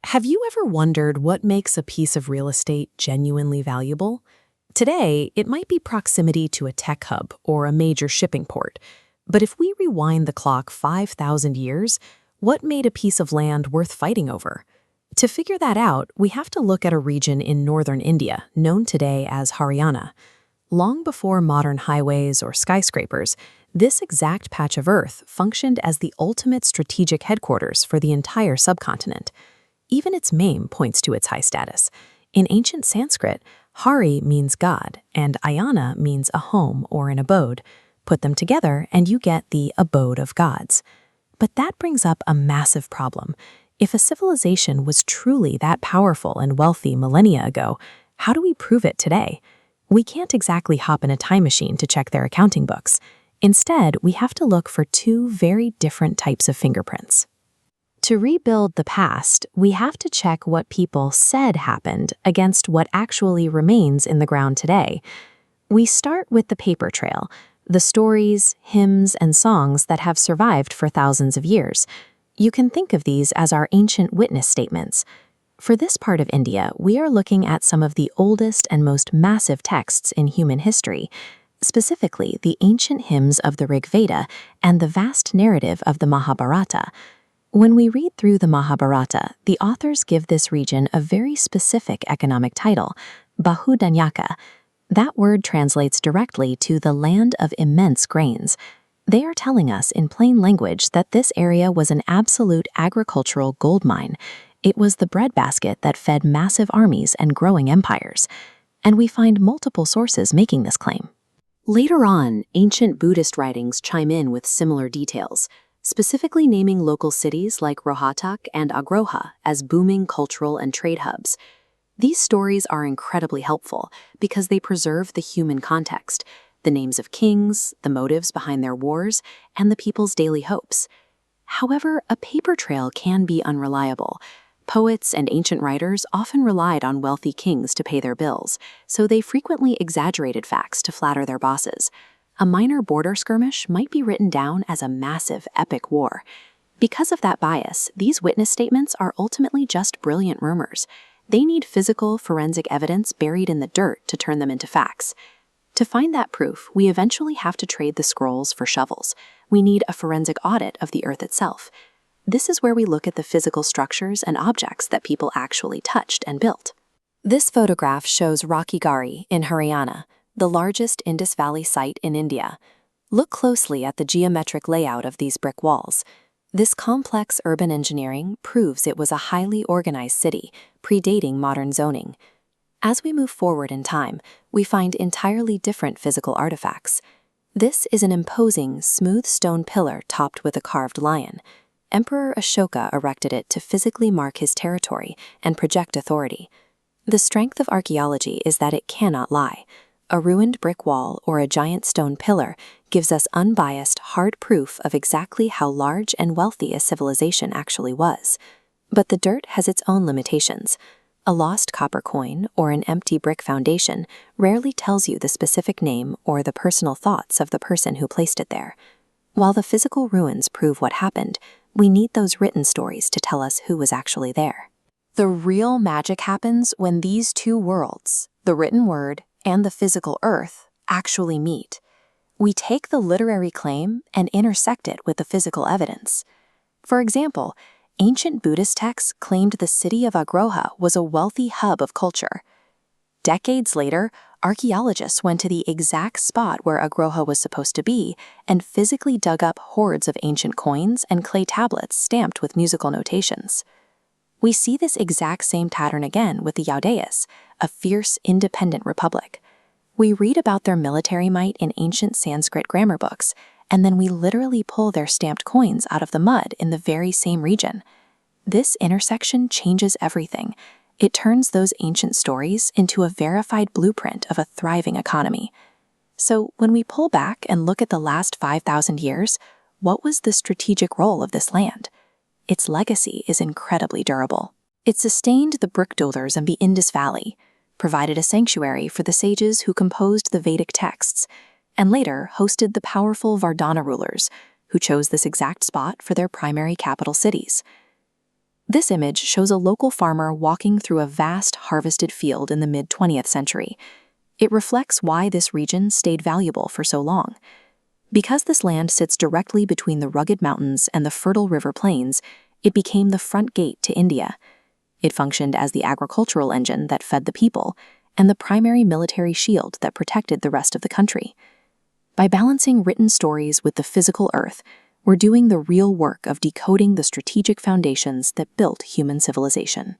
Have you ever wondered what makes a piece of real estate genuinely valuable? Today, it might be proximity to a tech hub or a major shipping port. But if we rewind the clock 5,000 years, what made a piece of land worth fighting over? To figure that out, we have to look at a region in northern India, known today as Haryana. Long before modern highways or skyscrapers, this exact patch of earth functioned as the ultimate strategic headquarters for the entire subcontinent. Even its name points to its high status. In ancient Sanskrit, Hari means God, and Ayana means a home or an abode. Put them together, and you get the abode of gods. But that brings up a massive problem. If a civilization was truly that powerful and wealthy millennia ago, how do we prove it today? We can't exactly hop in a time machine to check their accounting books. Instead, we have to look for two very different types of fingerprints. To rebuild the past, we have to check what people said happened against what actually remains in the ground today. We start with the paper trail, the stories, hymns, and songs that have survived for thousands of years. You can think of these as our ancient witness statements. For this part of India, we are looking at some of the oldest and most massive texts in human history, specifically the ancient hymns of the Rig Veda and the vast narrative of the Mahabharata. When we read through the Mahabharata, the authors give this region a very specific economic title, Bahudanyaka. That word translates directly to the land of immense grains. They are telling us in plain language that this area was an absolute agricultural gold mine. It was the breadbasket that fed massive armies and growing empires. And we find multiple sources making this claim. Later on, ancient Buddhist writings chime in with similar details, specifically naming local cities like Rohatak and Agroha as booming cultural and trade hubs. These stories are incredibly helpful because they preserve the human context, the names of kings, the motives behind their wars, and the people's daily hopes. However, a paper trail can be unreliable. Poets and ancient writers often relied on wealthy kings to pay their bills, so they frequently exaggerated facts to flatter their bosses. A minor border skirmish might be written down as a massive, epic war. Because of that bias, these witness statements are ultimately just brilliant rumors. They need physical, forensic evidence buried in the dirt to turn them into facts. To find that proof, we eventually have to trade the scrolls for shovels. We need a forensic audit of the earth itself. This is where we look at the physical structures and objects that people actually touched and built. This photograph shows Rocky Gari in Haryana, the largest Indus Valley site in India. Look closely at the geometric layout of these brick walls. This complex urban engineering proves it was a highly organized city, predating modern zoning. As we move forward in time, we find entirely different physical artifacts. This is an imposing, smooth stone pillar topped with a carved lion. Emperor Ashoka erected it to physically mark his territory and project authority. The strength of archaeology is that it cannot lie. A ruined brick wall or a giant stone pillar gives us unbiased, hard proof of exactly how large and wealthy a civilization actually was. But the dirt has its own limitations. A lost copper coin or an empty brick foundation rarely tells you the specific name or the personal thoughts of the person who placed it there. While the physical ruins prove what happened, we need those written stories to tell us who was actually there. The real magic happens when these two worlds, the written word and the physical earth, actually meet. We take the literary claim and intersect it with the physical evidence. For example, ancient Buddhist texts claimed the city of Agroha was a wealthy hub of culture. Decades later, archaeologists went to the exact spot where Agroha was supposed to be and physically dug up hordes of ancient coins and clay tablets stamped with musical notations. We see this exact same pattern again with the Yaudayas, a fierce, independent republic. We read about their military might in ancient Sanskrit grammar books, and then we literally pull their stamped coins out of the mud in the very same region. This intersection changes everything. It turns those ancient stories into a verified blueprint of a thriving economy. So when we pull back and look at the last 5,000 years, what was the strategic role of this land? Its legacy is incredibly durable. It sustained the brick builders of the Indus Valley, provided a sanctuary for the sages who composed the Vedic texts, and later hosted the powerful Vardhana rulers, who chose this exact spot for their primary capital cities. This image shows a local farmer walking through a vast harvested field in the mid-20th century. It reflects why this region stayed valuable for so long. Because this land sits directly between the rugged mountains and the fertile river plains, it became the front gate to India. It functioned as the agricultural engine that fed the people and the primary military shield that protected the rest of the country. By balancing written stories with the physical earth, we're doing the real work of decoding the strategic foundations that built human civilization.